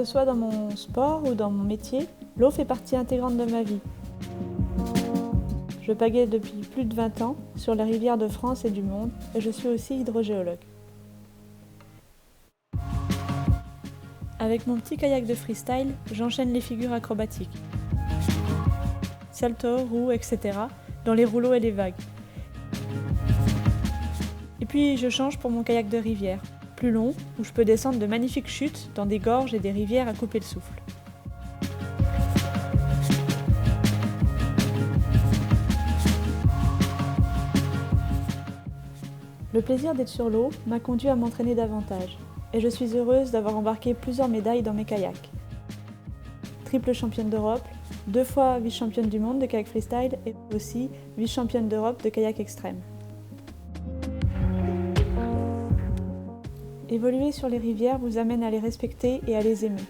soit dans mon sport ou dans mon métier, l'eau fait partie intégrante de ma vie. Je pagaie depuis plus de 20 ans sur les rivières de France et du monde et je suis aussi hydrogéologue. Avec mon petit kayak de freestyle, j'enchaîne les figures acrobatiques. Salto, roue, etc. dans les rouleaux et les vagues. Et puis je change pour mon kayak de rivière, plus long, où je peux descendre de magnifiques chutes dans des gorges et des rivières à couper le souffle. Le plaisir d'être sur l'eau m'a conduit à m'entraîner davantage, et je suis heureuse d'avoir embarqué plusieurs médailles dans mes kayaks. Triple championne d'Europe, 2 fois vice-championne du monde de kayak freestyle et aussi vice-championne d'Europe de kayak extrême. Évoluer sur les rivières vous amène à les respecter et à les aimer,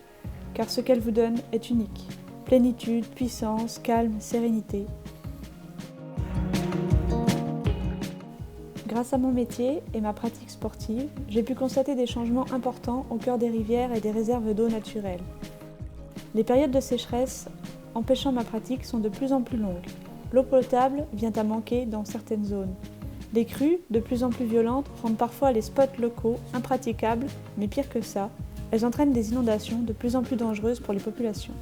car ce qu'elles vous donnent est unique. Plénitude, puissance, calme, sérénité. Grâce à mon métier et ma pratique sportive, j'ai pu constater des changements importants au cœur des rivières et des réserves d'eau naturelles. Les périodes de sécheresse empêchant ma pratique sont de plus en plus longues. L'eau potable vient à manquer dans certaines zones. Les crues, de plus en plus violentes, rendent parfois les spots locaux impraticables, mais pire que ça, elles entraînent des inondations de plus en plus dangereuses pour les populations.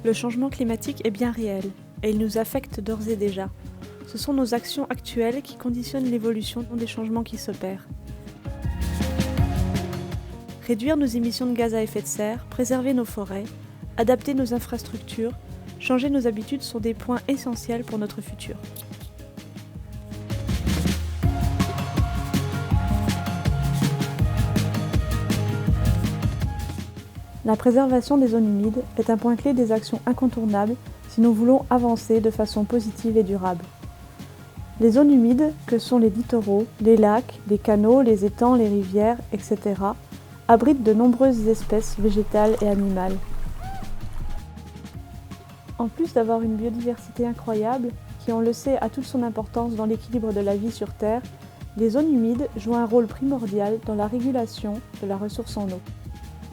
Le changement climatique est bien réel, et il nous affecte d'ores et déjà. Ce sont nos actions actuelles qui conditionnent l'évolution des changements qui s'opèrent. Réduire nos émissions de gaz à effet de serre, préserver nos forêts, adapter nos infrastructures, changer nos habitudes sont des points essentiels pour notre futur. La préservation des zones humides est un point clé des actions incontournables si nous voulons avancer de façon positive et durable. Les zones humides, que sont les littoraux, les lacs, les canaux, les étangs, les rivières, etc., abritent de nombreuses espèces végétales et animales. En plus d'avoir une biodiversité incroyable, qui on le sait a toute son importance dans l'équilibre de la vie sur Terre, les zones humides jouent un rôle primordial dans la régulation de la ressource en eau.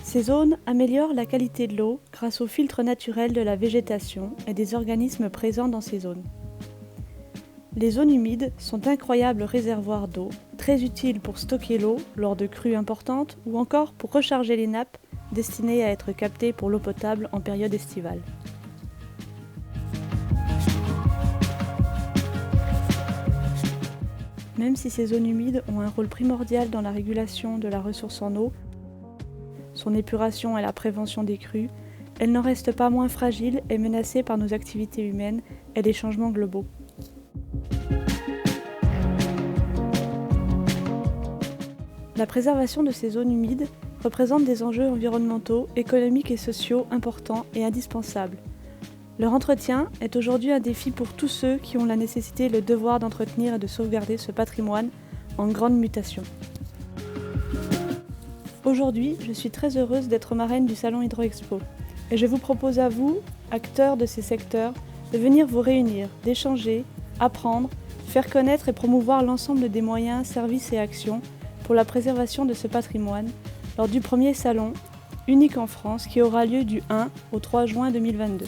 Ces zones améliorent la qualité de l'eau grâce au filtre naturel de la végétation et des organismes présents dans ces zones. Les zones humides sont d'incroyables réservoirs d'eau, très utiles pour stocker l'eau lors de crues importantes ou encore pour recharger les nappes destinées à être captées pour l'eau potable en période estivale. Même si ces zones humides ont un rôle primordial dans la régulation de la ressource en eau, son épuration et la prévention des crues, elles n'en restent pas moins fragiles et menacées par nos activités humaines et les changements globaux. La préservation de ces zones humides représente des enjeux environnementaux, économiques et sociaux importants et indispensables. Leur entretien est aujourd'hui un défi pour tous ceux qui ont la nécessité et le devoir d'entretenir et de sauvegarder ce patrimoine en grande mutation. Aujourd'hui, je suis très heureuse d'être marraine du Salon Hydro-Expo et je vous propose à vous, acteurs de ces secteurs, de venir vous réunir, d'échanger, apprendre, faire connaître et promouvoir l'ensemble des moyens, services et actions pour la préservation de ce patrimoine lors du premier salon, unique en France, qui aura lieu du 1 au 3 juin 2022.